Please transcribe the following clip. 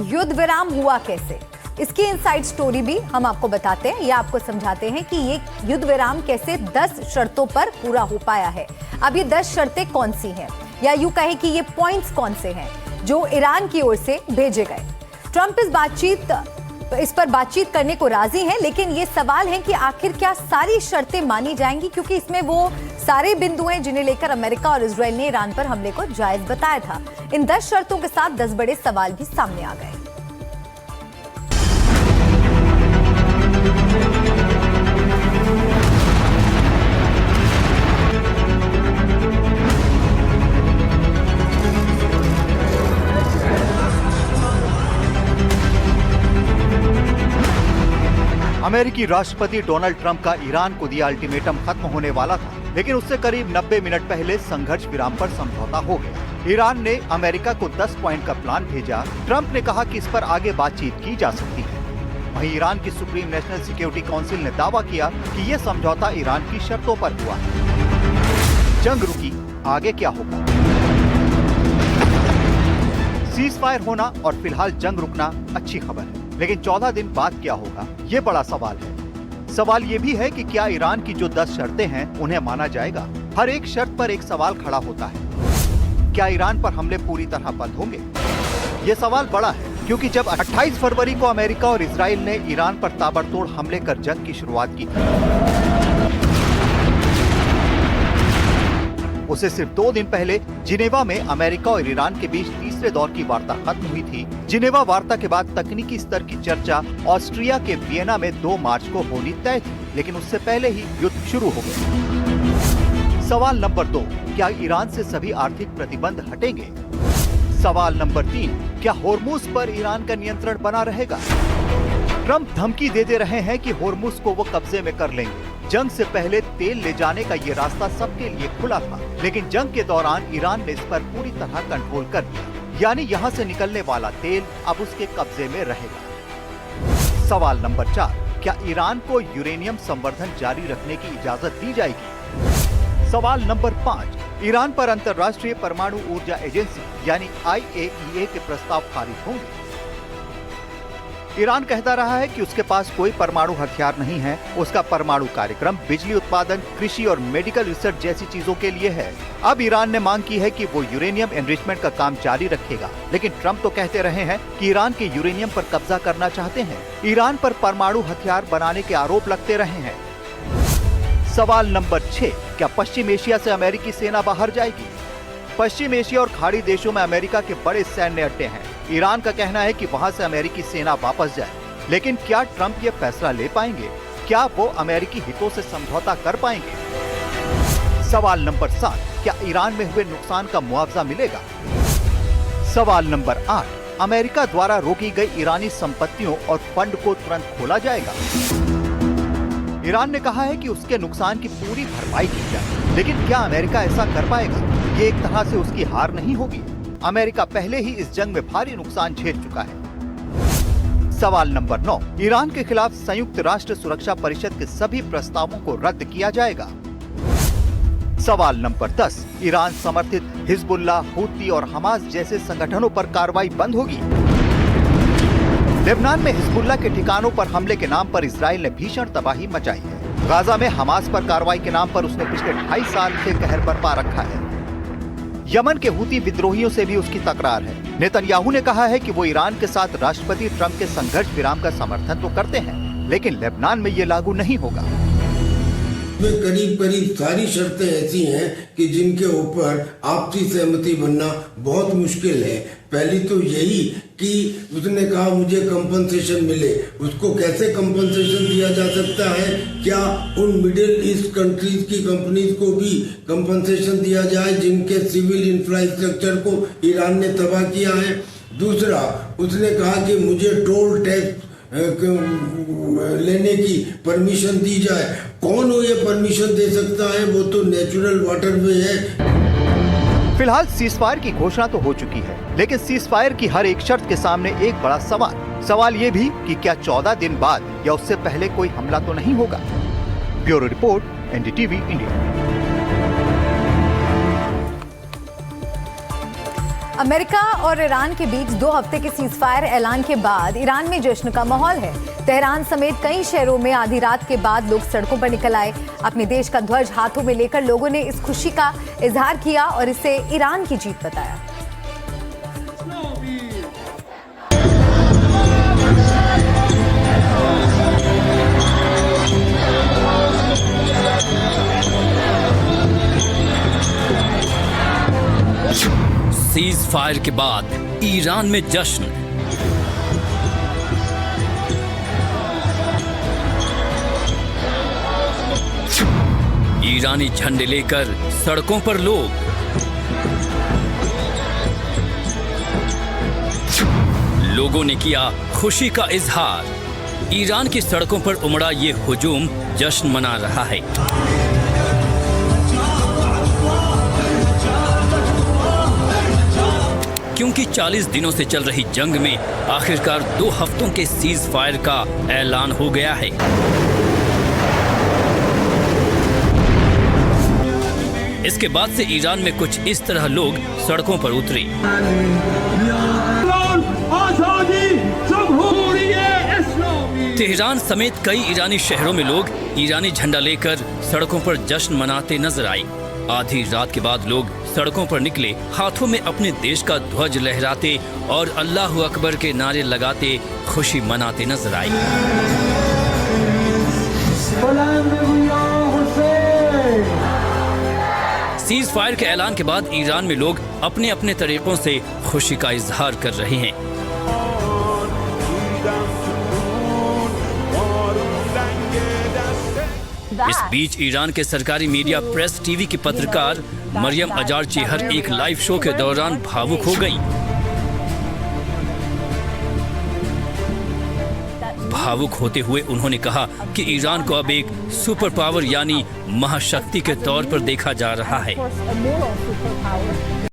युद्ध विराम हुआ कैसे, इसकी इनसाइड स्टोरी भी हम आपको बताते हैं या आपको समझाते हैं कि ये युद्ध विराम कैसे 10 शर्तों पर पूरा हो पाया है। अब ये 10 शर्तें कौन सी हैं, या यूं कहें कि ये पॉइंट्स कौन से हैं जो ईरान की ओर से भेजे गए। ट्रंप इस पर बातचीत करने को राजी हैं, लेकिन ये सवाल है कि आखिर क्या सारी शर्तें मानी जाएंगी, क्योंकि इसमें वो सारे बिंदु हैं जिन्हें लेकर अमेरिका और इजरायल ने ईरान पर हमले को जायज बताया था। इन 10 शर्तों के साथ 10 बड़े सवाल भी सामने आ गए। अमेरिकी राष्ट्रपति डोनाल्ड ट्रंप का ईरान को दिया अल्टीमेटम खत्म होने वाला था, लेकिन उससे करीब 90 मिनट पहले संघर्ष विराम पर समझौता हो गया। ईरान ने अमेरिका को 10 पॉइंट का प्लान भेजा। ट्रंप ने कहा कि इस पर आगे बातचीत की जा सकती है। वहीं ईरान की सुप्रीम नेशनल सिक्योरिटी काउंसिल ने दावा किया कि ये समझौता ईरान की शर्तों पर हुआ है। जंग रुकी, आगे क्या होगा? सीज फायर होना और फिलहाल जंग रुकना अच्छी खबर है, लेकिन 14 दिन बाद क्या होगा, ये बड़ा सवाल है। सवाल ये भी है कि क्या ईरान की जो 10 शर्तें हैं उन्हें माना जाएगा। हर एक शर्त पर एक सवाल खड़ा होता है, क्या ईरान पर हमले पूरी तरह बंद होंगे? ये सवाल बड़ा है, क्योंकि जब 28 फरवरी को अमेरिका और इजराइल ने ईरान पर ताबड़तोड़ हमले कर जंग की शुरुआत की थी, उसे सिर्फ 2 दिन पहले जिनेवा में अमेरिका और ईरान के बीच तीसरे दौर की वार्ता खत्म हुई थी। जिनेवा वार्ता के बाद तकनीकी स्तर की चर्चा ऑस्ट्रिया के वियना में 2 मार्च को होनी तय थी, लेकिन उससे पहले ही युद्ध शुरू हो गया। सवाल नंबर 2, क्या ईरान से सभी आर्थिक प्रतिबंध हटेंगे? सवाल नंबर 3, क्या होर्मुज पर ईरान का नियंत्रण बना रहेगा? ट्रंप धमकी दे रहे हैं कि होर्मुज को वो कब्जे में कर लेंगे। जंग से पहले तेल ले जाने का ये रास्ता सबके लिए खुला था, लेकिन जंग के दौरान ईरान ने इस पर पूरी तरह कंट्रोल कर लिया, यानी यहाँ से निकलने वाला तेल अब उसके कब्जे में रहेगा। सवाल नंबर 4, क्या ईरान को यूरेनियम संवर्धन जारी रखने की इजाजत दी जाएगी? सवाल नंबर 5, ईरान पर अंतर्राष्ट्रीय परमाणु ऊर्जा एजेंसी यानी IAEA के प्रस्ताव खारिज होंगे। ईरान कहता रहा है कि उसके पास कोई परमाणु हथियार नहीं है। उसका परमाणु कार्यक्रम बिजली उत्पादन, कृषि और मेडिकल रिसर्च जैसी चीजों के लिए है। अब ईरान ने मांग की है कि वो यूरेनियम एनरिचमेंट का काम जारी रखेगा, लेकिन ट्रंप तो कहते रहे हैं कि ईरान के यूरेनियम पर कब्जा करना चाहते हैं। ईरान पर परमाणु हथियार बनाने के आरोप लगते रहे हैं। सवाल नंबर 6, क्या पश्चिम एशिया से अमेरिकी सेना बाहर जाएगी? पश्चिम एशिया और खाड़ी देशों में अमेरिका के बड़े सैन्य अड्डे हैं। ईरान का कहना है कि वहां से अमेरिकी सेना वापस जाए, लेकिन क्या ट्रंप ये फैसला ले पाएंगे? क्या वो अमेरिकी हितों से समझौता कर पाएंगे? सवाल नंबर 7, क्या ईरान में हुए नुकसान का मुआवजा मिलेगा? सवाल नंबर 8, अमेरिका द्वारा रोकी गई ईरानी संपत्तियों और फंड को तुरंत खोला जाएगा। ईरान ने कहा है कि उसके नुकसान की पूरी भरपाई की जाए, लेकिन क्या अमेरिका ऐसा कर पाएगा? ये एक तरह से उसकी हार नहीं होगी। अमेरिका पहले ही इस जंग में भारी नुकसान झेल चुका है। सवाल नंबर 9, ईरान के खिलाफ संयुक्त राष्ट्र सुरक्षा परिषद के सभी प्रस्तावों को रद्द किया जाएगा। सवाल नंबर 10, ईरान समर्थित हिजबुल्लाह, हूती और हमास जैसे संगठनों पर कार्रवाई बंद होगी। लेबनान में हिजबुल्लाह के ठिकानों पर हमले के नाम पर इजराइल ने भीषण तबाही मचाई है। गाजा में हमास पर कार्रवाई के नाम पर उसने पिछले 2.5 साल से कहर बरपा रखा है। यमन के हूती विद्रोहियों से भी उसकी तकरार है। नेतन्याहू ने कहा है कि वो ईरान के साथ राष्ट्रपति ट्रंप के संघर्ष विराम का समर्थन तो करते हैं, लेकिन लेबनान में ये लागू नहीं होगा। में करीब सारी शर्तें ऐसी हैं कि जिनके ऊपर आपसी सहमति बनना बहुत मुश्किल है। पहली तो यही कि उसने कहा मुझे कंपनसेशन मिले। उसको कैसे कंपनसेशन दिया जा सकता है? क्या उन मिडिल ईस्ट कंट्रीज की कंपनीज को भी कंपनसेशन दिया जाए जिनके सिविल इंफ्रास्ट्रक्चर को ईरान ने तबाह किया है? दूसरा, उसने कहा कि मुझे टोल टैक्स लेने की परमिशन दी जाए। कौन हो ये परमिशन दे सकता है? वो तो नेचुरल वाटरवे है। फिलहाल सीजफायर की घोषणा तो हो चुकी है, लेकिन सीजफायर की हर एक शर्त के सामने एक बड़ा सवाल ये भी कि क्या 14 दिन बाद या उससे पहले कोई हमला तो नहीं होगा। Bureau report, NDTV India. America और ईरान के बीच 2 हफ्ते के सीजफायर ऐलान के बाद ईरान में जश्न का माहौल है। तेहरान समेत कई शहरों में आधी रात के बाद लोग सड़कों पर निकल आए। अपने देश का ध्वज हाथों में लेकर लोगों ने इस खुशी का इजहार किया और इसे ईरान की जीत बताया। सीज फायर के बाद ईरान में जश्न। ईरानी झंडे लेकर सड़कों पर लोग। लोगों ने किया खुशी का इजहार। ईरान की सड़कों पर उमड़ा ये हुजूम जश्न मना रहा है। क्योंकि 40 दिनों से चल रही जंग में आखिरकार 2 हफ्तों के सीज फायर का ऐलान हो गया है। इसके बाद से ईरान में कुछ इस तरह लोग सड़कों पर उतरे। तेहरान समेत कई ईरानी शहरों में लोग ईरानी झंडा लेकर सड़कों पर जश्न मनाते नजर आए। आधी रात के बाद लोग सड़कों पर निकले, हाथों में अपने देश का ध्वज लहराते और अल्लाहू अकबर के नारे लगाते खुशी मनाते नजर आए। सीज फायर के ऐलान के बाद ईरान में लोग अपने अपने तरीकों से खुशी का इजहार कर रहे हैं। इस बीच ईरान के सरकारी मीडिया प्रेस टीवी की पत्रकार मरियम अजार चेहर एक लाइव शो के दौरान भावुक हो गई। भावुक होते हुए उन्होंने कहा कि ईरान को अब एक सुपर पावर यानी महाशक्ति के तौर पर देखा जा रहा है।